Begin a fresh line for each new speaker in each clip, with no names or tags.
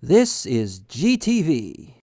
This is GTV.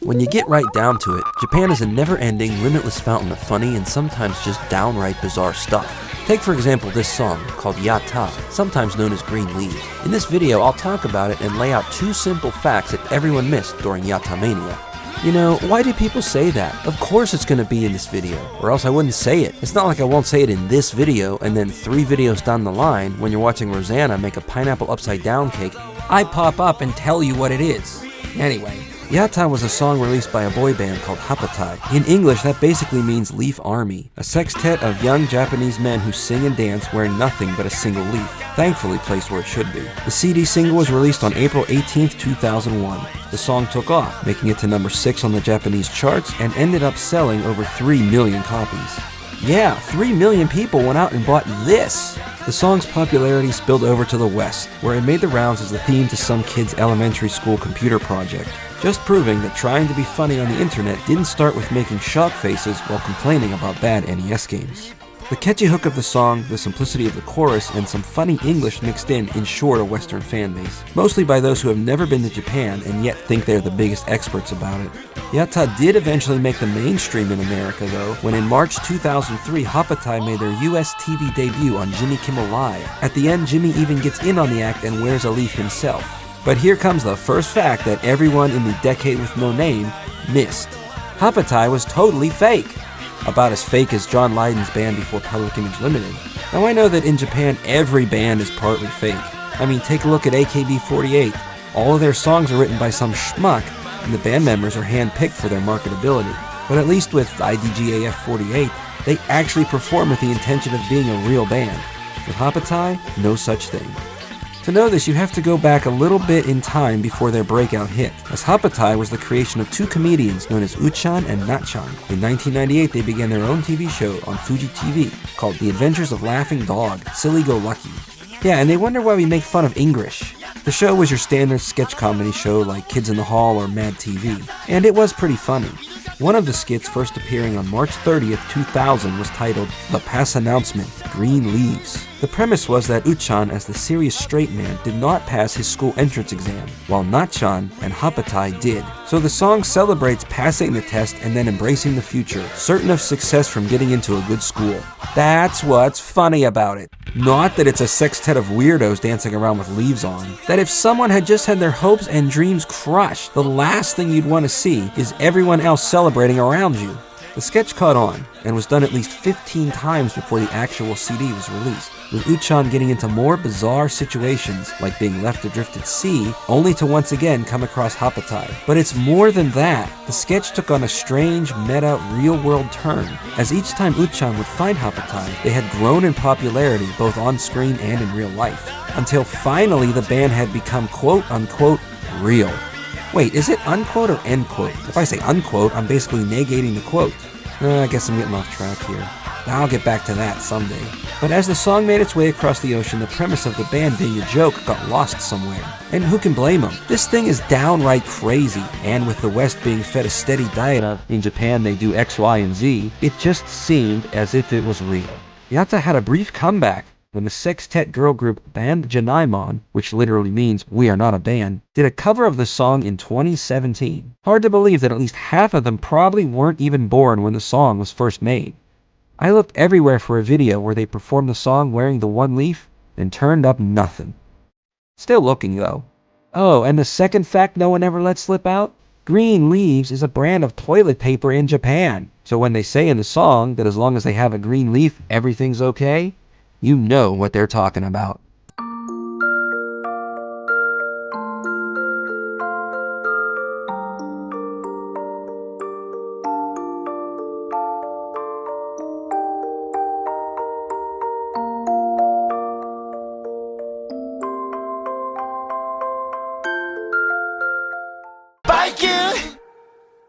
When you get right down to it, Japan is a never-ending, limitless fountain of funny and sometimes just downright bizarre stuff. Take for example this song, called Yatta, sometimes known as Green Leaves. In this video, I'll talk about it and lay out two simple facts that everyone missed during Yatta Mania. You know, why do people say that? Of course it's gonna be in this video, or else I wouldn't say it. It's not like I won't say it in this video, and then 3 videos down the line, when you're watching Rosanna make a pineapple upside down cake, I pop up and tell you what it is. Anyway, Yatta was a song released by a boy band called Happa-Tai. In English, that basically means Leaf Army, a sextet of young Japanese men who sing and dance wearing nothing but a single leaf, thankfully placed where it should be. The CD single was released on April 18th, 2001. The song took off, making it to number 6 on the Japanese charts and ended up selling over 3 million copies. Yeah, 3 million people went out and bought this! The song's popularity spilled over to the West, where it made the rounds as the theme to some kid's elementary school computer project, just proving that trying to be funny on the internet didn't start with making shock faces while complaining about bad NES games. The catchy hook of the song, the simplicity of the chorus, and some funny English mixed in ensured a Western fan base, mostly by those who have never been to Japan and yet think they're the biggest experts about it. Yatta did eventually make the mainstream in America though, when in March 2003 Happa-Tai made their US TV debut on Jimmy Kimmel Live. At the end, Jimmy even gets in on the act and wears a leaf himself. But here comes the first fact that everyone in the decade with no name missed. Happa-Tai was totally fake. About as fake as John Lydon's band before Public Image Limited. Now I know that in Japan every band is partly fake. I mean, take a look at AKB48. All of their songs are written by some schmuck, and the band members are hand-picked for their marketability. But at least with IDGAF48, they actually perform with the intention of being a real band. With Happa-Tai, no such thing. To know this, you have to go back a little bit in time before their breakout hit, as Happa-Tai was the creation of 2 comedians known as Uchan and Natchan. In 1998, they began their own TV show on Fuji TV called The Adventures of Laughing Dog, Silly Go Lucky. Yeah, and they wonder why we make fun of English. The show was your standard sketch comedy show like Kids in the Hall or Mad TV, and it was pretty funny. One of the skits first appearing on March 30th, 2000 was titled The Pass Announcement, Green Leaves. The premise was that Uchan, as the serious straight man, did not pass his school entrance exam, while Natchan and Happa-Tai did. So the song celebrates passing the test and then embracing the future, certain of success from getting into a good school. That's what's funny about it. Not that it's a sextet of weirdos dancing around with leaves on. That if someone had just had their hopes and dreams crushed, the last thing you'd want to see is everyone else celebrating around you. The sketch caught on, and was done at least 15 times before the actual CD was released, with Uchan getting into more bizarre situations, like being left adrift at sea, only to once again come across Happa-Tai. But it's more than that. The sketch took on a strange, meta, real-world turn, as each time Uchan would find Happa-Tai, they had grown in popularity both on screen and in real life, until finally the band had become quote-unquote real. Wait, is it unquote or end quote? If I say unquote, I'm basically negating the quote. I guess I'm getting off track here. I'll get back to that someday. But as the song made its way across the ocean, the premise of the band being a joke got lost somewhere. And who can blame them? This thing is downright crazy, and with the West being fed a steady diet of, in Japan they do X, Y, and Z, it just seemed as if it was real. Yatta had a brief comeback when the sextet girl group Band Janaimon, which literally means we are not a band, did a cover of the song in 2017. Hard to believe that at least half of them probably weren't even born when the song was first made. I looked everywhere for a video where they performed the song wearing the one leaf, and turned up nothing. Still looking though. Oh, and the second fact no one ever let slip out? Green Leaves is a brand of toilet paper in Japan. So when they say in the song that as long as they have a green leaf, everything's okay, you know what they're talking about.